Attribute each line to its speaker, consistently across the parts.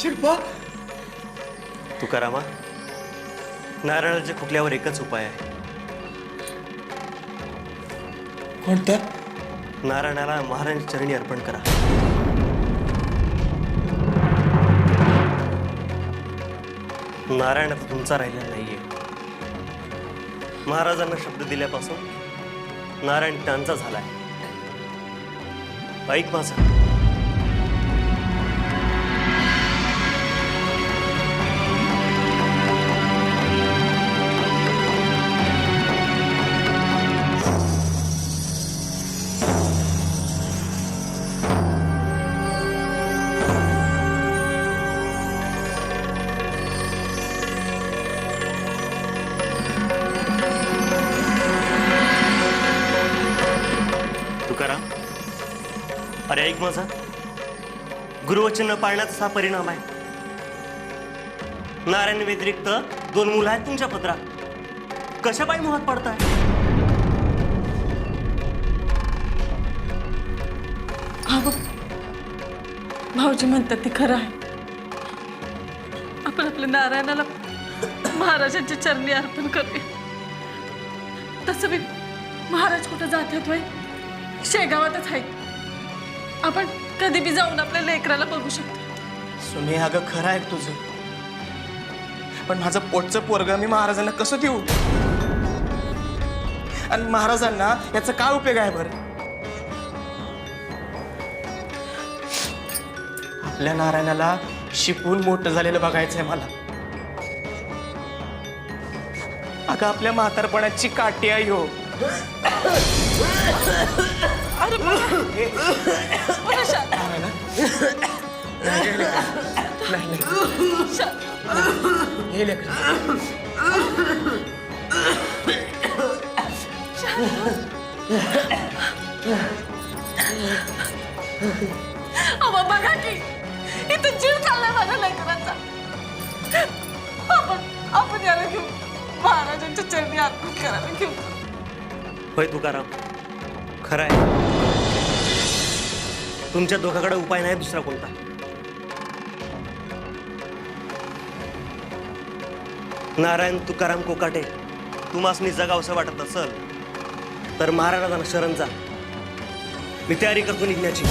Speaker 1: शिल्पा,
Speaker 2: तुकारामा, नारळाच्या खुकल्यावर एकच उपाय आहे.
Speaker 1: कोणता?
Speaker 2: नारायणाला महाराज चरणी अर्पण करा. नारायण आता तुमचा राहिलेला नाहीये. महाराजांना शब्द दिल्यापासून नारायण त्यांचा झालाय. ऐक माझं. तुकाराम, अरे ऐक माझा. गुरुवचन न पाळण्याचा हा परिणाम आहे. नारायण व्यतिरिक्त 2 मुलं आहेत तुमच्या पत्रात. कशा पायी मोहात पडताय?
Speaker 3: भाऊजी म्हणतात ते खरं आहे. आपण आपल्या नारायणाला महाराजांच्या चरणी अर्पण करूया. तसं बी महाराज कुठं जातात वय, शेगावातच आहेत. आपण कधी बी जाऊन आपल्या लेकराला बघू शकतो.
Speaker 1: सुने, अगं खरं आहे तुझं, पण माझं पोटचं पोरगं मी महाराजांना कसं देऊ? आणि महाराजांना याचा काय उपयोग आहे बरं? आपल्या नारायणाला शिकून मोठं झालेलं बघायचंय मला. अगं आपल्या म्हातारपणाची काठी आहे हो.
Speaker 3: अरे
Speaker 1: हे लेकरं.
Speaker 3: अहो बघा की इथं जीव चाललाय माझ्या लेकरांचा. आपण याला घेऊन महाराजांच्या चरणी अर्पण करायला घेऊन.
Speaker 2: होय तुकाराम, खरं आहे. तुमच्या दोघांकडे उपाय नाही दुसरा कोणता. नारायण तुकाराम कोकाटे तुम्हासनी जगावसं वाटत असेल तर महाराजांना शरण जा. मी तयारी करतो निघण्याची.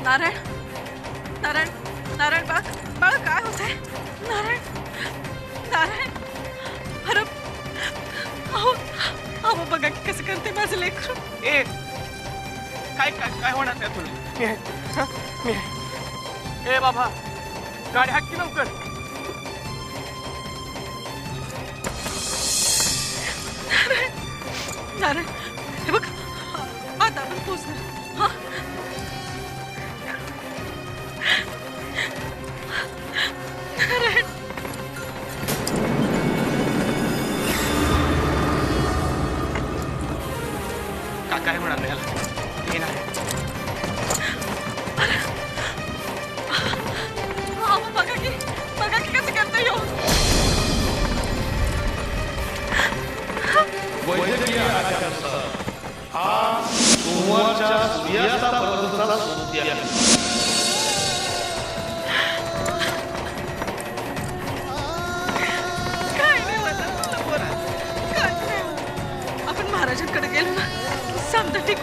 Speaker 3: नारायण, नारायण, नारायण बाळ, बाळ काय होतंय? नारायण, नारायण, अरे अहो अहो बघा की कसं करते माझं लेकरू.
Speaker 1: ए, काय काय काय होणार नाही तुला? मी ए बाबा, गाडी हाक की लवकर.
Speaker 3: नारायण, नारायण, हे बघ आता आपण पोचणार. हा नारायण,
Speaker 1: काय होणार नाही याला. हे नाही.
Speaker 3: बघा की कसं करतोय ह्यो.
Speaker 4: वैद्यकीय आचारानुसार हा सोमवारच्या सूर्यास्तापर्यंतचा सुट्टी आहे.
Speaker 3: काय नाही होत तुला पोरा, काय नाही होत. आपण महाराजांकडे गेलो ना, समजा ठीक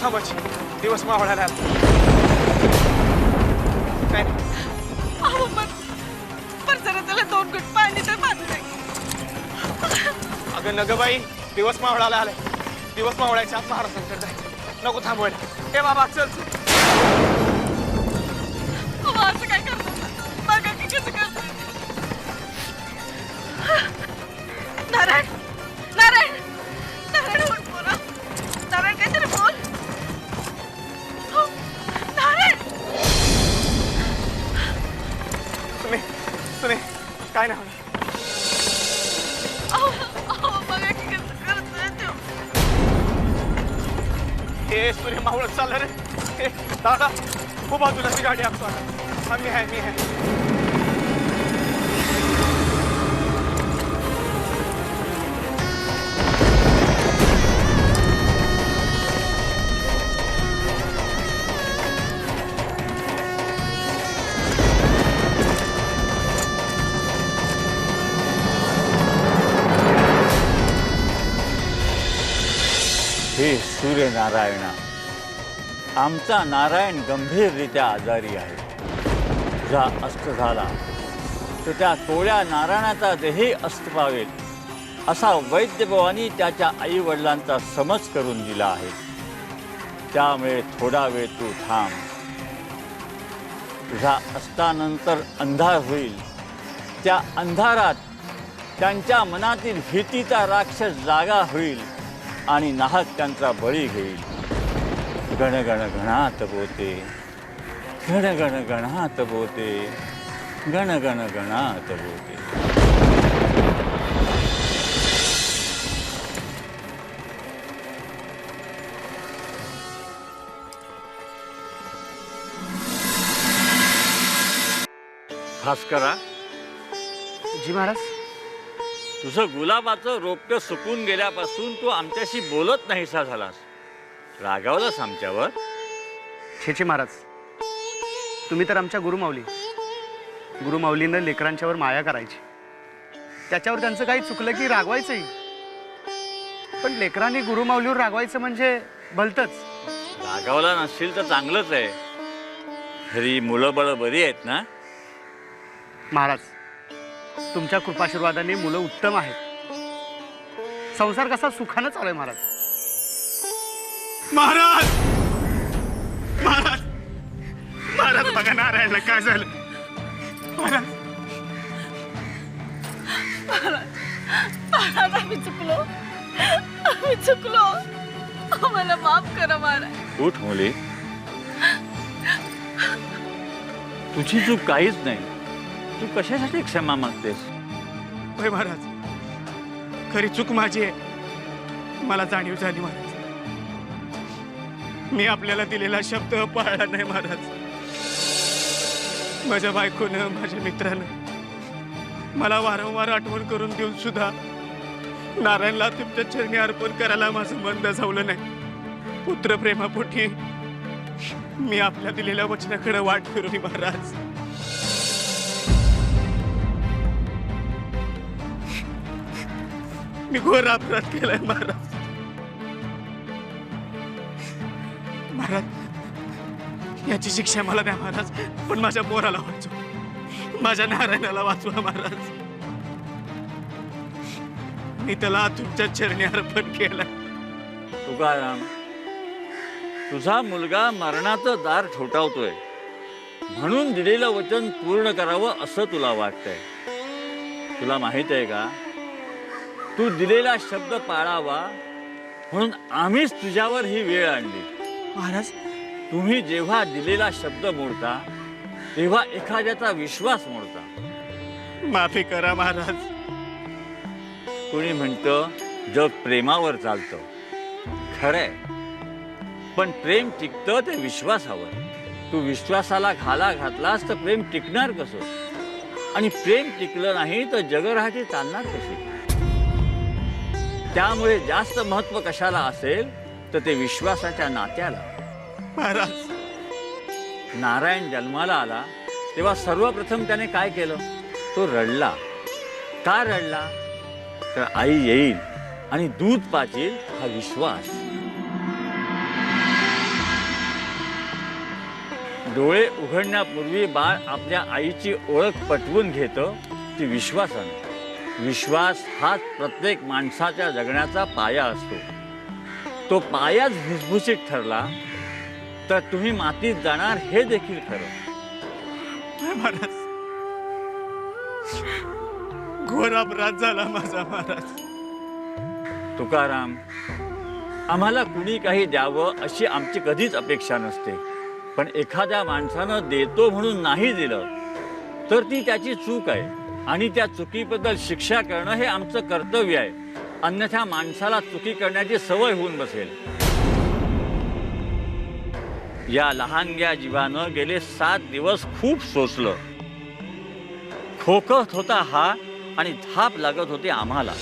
Speaker 1: थांबायची दिवस मावळायला आला. काय नाही.
Speaker 3: अहो पण जरा त्याला 2 घुट पाणी तर पाजू दे.
Speaker 1: अगं नग बाई दिवस मावळायला आलाय. दिवस मावळायच्या आत महाराजांकडे जायचं. नको थांबवायला. ए बाबा चल चल.
Speaker 3: अहो, असं काय करतो बघा की कसं करतो. नारायण नारायण नारायण उठ बोला. नारायण काहीतरी बोल. हो, नारायण.
Speaker 1: सुने काय नाही होणार.
Speaker 3: अहो बघा की कसं करतोय तो.
Speaker 1: हे सूर्य मावळत चाललं रे. हे दादा खूप बाजूला ती गाडी असतो आता. मी आहे.
Speaker 5: हे सूर्यनारायणा, आमचा नारायण गंभीररित्या आजारी आहे. तुझा अस्त झाला तर त्या तोळ्या नारायणाचा देही अस्त पावेल असा वैद्यभवानी त्याच्या आईवडिलांचा समज करून दिला आहे. त्यामुळे थोडा वेळ तू थांब. तुझा अस्तानंतर अंधार होईल. त्या अंधारात त्यांच्या मनातील भीतीचा राक्षस जागा होईल आणि नाहक त्यांचा बळी घेईल. गण गण गणात बोते, गण गण गणात बोते, गण गण गणात बोते. भास्करा,
Speaker 1: जी महाराज.
Speaker 5: तुझं गुलाबाचं रोप्य सुकून गेल्यापासून तू आमच्याशी बोलत नाहीसा झालास. रागावलास आमच्यावर?
Speaker 6: छे महाराज, तुम्ही तर आमच्या गुरुमाऊलीनं लेकरांच्यावर माया करायची. त्याच्यावर त्यांचं काही चुकलं की रागवायचंही. पण लेकरांनी गुरुमाऊलीवर रागवायचं म्हणजे भलतंच.
Speaker 5: रागावला नसशील तर चांगलंच आहे. घरी मुलं बळं बरी आहेत ना?
Speaker 6: महाराज, तुमच्या कृपाशीर्वादाने मुलं उत्तम आहेत. संसार कसा सुखानं चालू आहे महाराज.
Speaker 1: महाराज महाराज महाराज बघा नारायणला काय झालं. महाराज
Speaker 3: आम्ही चुकलो. आम्हाला माफ करा महाराज.
Speaker 5: उठ मुली, तुझी चूक काहीच नाही. तू कशासाठी क्षमा मागतेस?
Speaker 1: होय महाराज, खरी चूक माझी आहे. मला जाणीव झाली महाराज. मी आपल्याला दिलेला शब्द पाळला नाही महाराज. माझ्या बायकोनं, माझ्या मित्रानं मला वारंवार आठवण करून देऊन सुद्धा नारायणला तुमच्या चरणी अर्पण करायला माझं मन दजावलं नाही. पुत्रप्रेमापोटी मी आपल्या दिलेल्या वचनाकडे वाट फिरवली महाराज. मी घोर अपराध केलाय महाराज. महाराज, याची शिक्षा मला द्या महाराज. पण माझ्या पोराला वाचवा, माझ्या नारायणाला वाचवा महाराज. मी त्याला तुमच्या चरणी अर्पण केलं.
Speaker 5: तुकाराम, तुझा मुलगा मरणाचं दार ठोठावतोय म्हणून दिलेलं वचन पूर्ण करावं असं तुला वाटतंय. तुला माहित आहे का, तू दिलेला शब्द पाळावा म्हणून आम्हीच तुझ्यावर ही वेळ आणली.
Speaker 1: महाराज,
Speaker 5: तुम्ही जेव्हा दिलेला शब्द मोडता तेव्हा एखाद्याचा विश्वास मोडता.
Speaker 1: माफी करा महाराज.
Speaker 5: कोणी म्हणतं जग प्रेमावर चालतं. खरंय, पण प्रेम टिकतं ते विश्वासावर. तू विश्वासाला घाला घातलास तर प्रेम टिकणार कसं? आणि प्रेम टिकलं नाही तर जगराहाटी चालणार कशी? त्यामुळे जास्त महत्व कशाला असेल तर ते विश्वासाच्या नात्याला.
Speaker 1: महाराज,
Speaker 5: नारायण जन्माला आला तेव्हा सर्वप्रथम त्याने काय केलं? तो रडला. का रडला? तर आई येईल आणि दूध पाजील हा विश्वास. डोळे उघडण्यापूर्वी बाळ आपल्या आईची ओळख पटवून घेतं ती विश्वासाने. विश्वास हाच प्रत्येक माणसाच्या जगण्याचा पाया असतो. तो पायाच भुसभुशीत ठरला तर तुम्ही मातीत जाणार हे देखील खरं.
Speaker 1: महाराज, घोर अपराध झाला माझा महाराज.
Speaker 5: तुकाराम, आम्हाला कुणी काही द्यावं अशी आमची कधीच अपेक्षा नसते. पण एखाद्या माणसानं देतो म्हणून नाही दिलं तर ती त्याची चूक आहे आणि त्या चुकीबद्दल शिक्षा करणं हे आमचं कर्तव्य आहे. अन्यथा माणसाला चुकी करण्याची सवय होऊन बसेल. या लहानग्या जीवानं गेले 7 दिवस खूप सोसलं. खोकत होता हा आणि धाप लागत होती आम्हाला.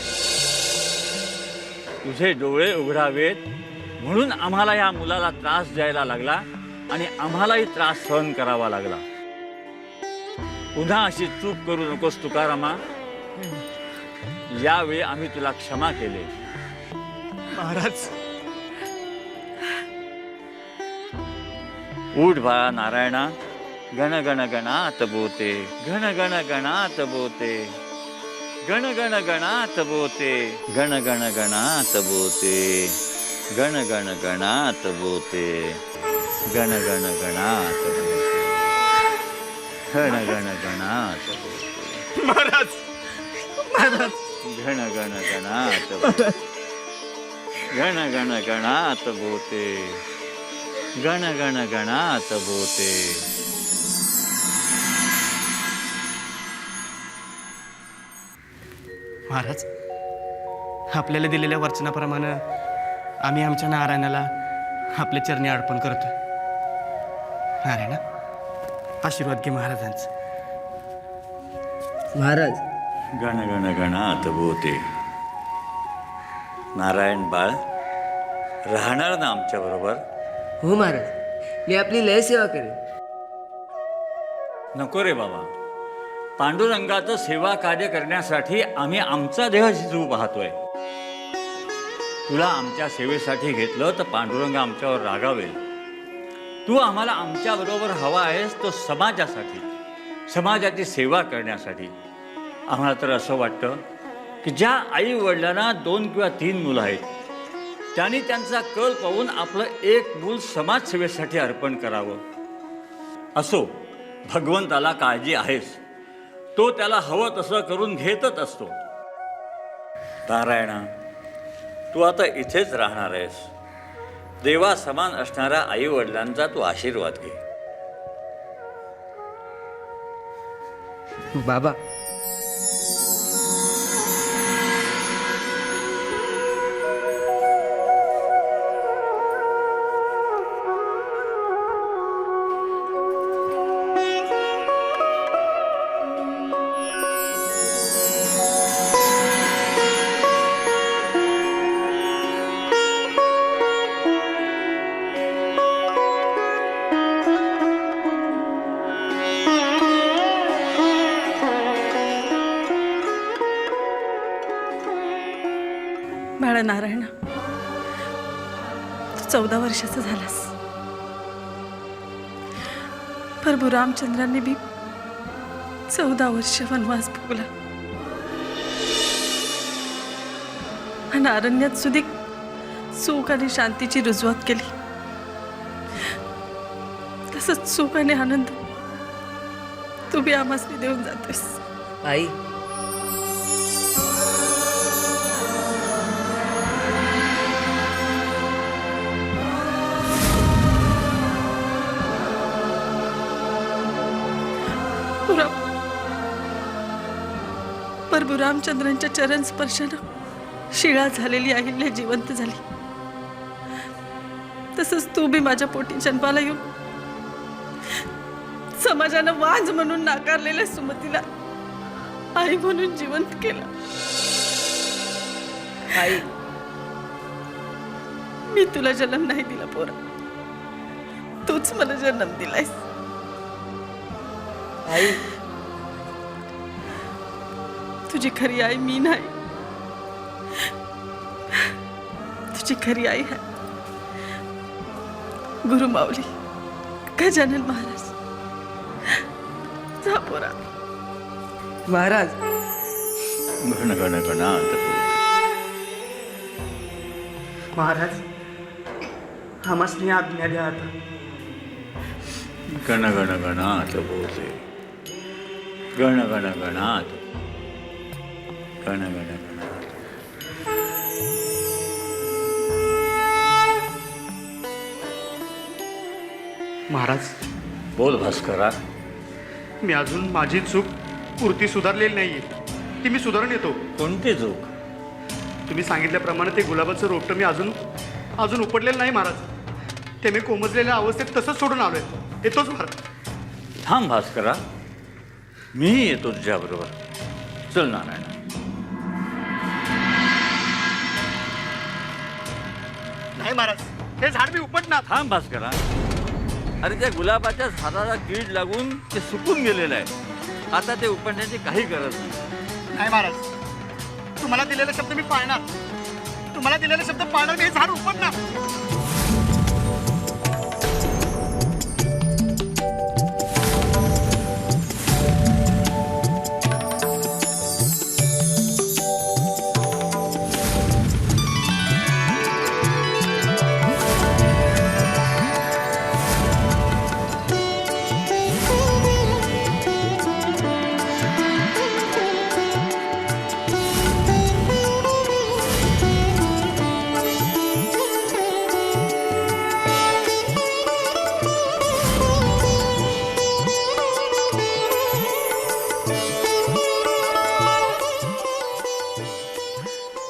Speaker 5: तुझे डोळे उघडावेत म्हणून आम्हाला या मुलाला त्रास द्यायला लागला आणि आम्हालाही त्रास सहन करावा लागला. पुन्हा अशी चूक करू नकोस तुकारामा. यावेळी आम्ही तुला क्षमा केले.
Speaker 1: महाराज,
Speaker 5: उठ बाळा नारायणा. गण गण गणात बोते, गण गण गणात बोते, गण गण गणात बोते, गण गण गणात बोते, गण गण गणात बोते, गण गण गणात बोते, गण गण गणात बोते,
Speaker 1: महाराज, महाराज,
Speaker 5: गण गण गणात बोते, गण गण गणात बोते, गण गण गणात बोते.
Speaker 1: महाराज, आपल्याला दिलेल्या वचनाप्रमाणे आम्ही आमच्या नारायणाला आपल्या चरणी अर्पण करतो. नारायणा, आशीर्वाद घे महाराजांचा.
Speaker 7: महाराज,
Speaker 5: गण गण गणात बोते. नारायण बाळ राहणार ना आमच्या बरोबर?
Speaker 7: हो महाराज, मी आपली लय सेवा करेन.
Speaker 5: नको रे बाबा. पांडुरंगाचं सेवा कार्य करण्यासाठी आम्ही आमचा देह झिजवू पाहतोय. तुला आमच्या सेवेसाठी घेतलं तर पांडुरंग आमच्यावर रागावेल. तू आम्हाला आमच्या बरोबर हवा आहेस तो समाजासाठी, समाजाची सेवा करण्यासाठी. आम्हाला तर असं वाटतं की ज्या आई वडिलांना 2 किंवा 3 मुलं आहेत त्यांनी त्यांचा कल पाहून आपलं एक मूल समाजसेवेसाठी अर्पण करावं. असो, भगवंताला काळजी आहेस. तो त्याला हवं तसं करून घेतच असतो. नारायणा, तू आता इथेच राहणार आहेस. देवा समान असणाऱ्या आई वडिलांचा तू आशीर्वाद घे.
Speaker 7: बाबा,
Speaker 3: बाळा नारायणा, तू 14 वर्षाचा झालास. प्रभू रामचंद्रांनी बी 14 वर्ष वनवास भोगला आणि अरण्यात सुधी सुख आणि शांतीची रुजवात केली. तसंच सुख आणि आनंद तू बी आम्हाला देऊन जातोस.
Speaker 7: आई,
Speaker 3: प्रभू रामचंद्रांच्या चरण स्पर्शानं शिळा झालेली अहिल्या जिवंत झाली. तसंच तू बी माझ्या पोटी जन्माला येऊन समाजानं वाज म्हणून नाकारलेल्या सुमतीला आई म्हणून जिवंत केलं.
Speaker 7: आई,
Speaker 3: मी तुला जन्म नाही दिला पोरा, तूच मला जन्म दिलायस.
Speaker 7: आई,
Speaker 3: तुझी खरी आई मी नाही, तुझी खरी आई आहे गुरु माऊली गजानन महाराज जा पोरा.
Speaker 7: महाराज
Speaker 5: गण गण गणात
Speaker 1: महाराज आम्हासनी आज्ञा द्या आता.
Speaker 5: गण गण गणात बोले गण गण गणात गण गण गणात.
Speaker 6: महाराज
Speaker 5: बोल भास्करा.
Speaker 6: मी अजून माझी चूक पुरती सुधारलेली नाहीये. ती मी सुधारून येतो.
Speaker 5: कोणती चूक?
Speaker 6: तुम्ही सांगितल्याप्रमाणे ते गुलाबाचं रोपटं मी अजून उपटलेलं नाही महाराज. ते मी कोमजलेल्या अवस्थेत तसंच सोडून आलोय. येतोच महाराज.
Speaker 5: थांब भास्करा, मीही येतो तुझ्याबरोबर. चल नारायण.
Speaker 6: नाही महाराज, हे झाड मी उपटणार.
Speaker 5: थांब भास्करा. अरे त्या गुलाबाच्या झाडाला कीड लागून ते सुकून गेलेलं आहे. आता ते उपटण्याची काही गरज नाही.
Speaker 6: नाही महाराज, तुम्हाला दिलेला शब्द मी पाळणार. तुम्हाला दिलेला शब्द पाळणार. मी हे झाड उपटणार.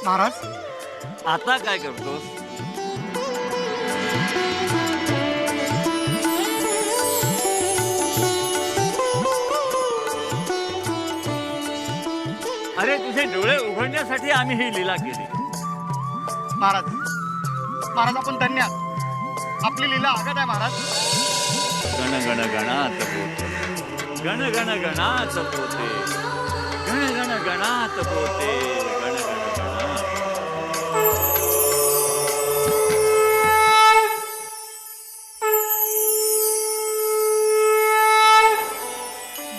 Speaker 6: महाराज,
Speaker 5: आता काय करतोस? अरे तुझे डोळे उघडण्यासाठी आम्ही ही लीला केली.
Speaker 6: महाराज आपण धन्य आहात. आपली लीला आगाध आहे महाराज.
Speaker 5: गण गण गणात पोते गण गण गणात पोते गण गण गणात पोते गण गण गणात.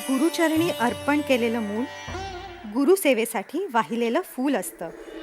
Speaker 8: गुरुचरणी अर्पण केलेलं मूल गुरुसेवेसाठी वाहिलेलं फूल असतं.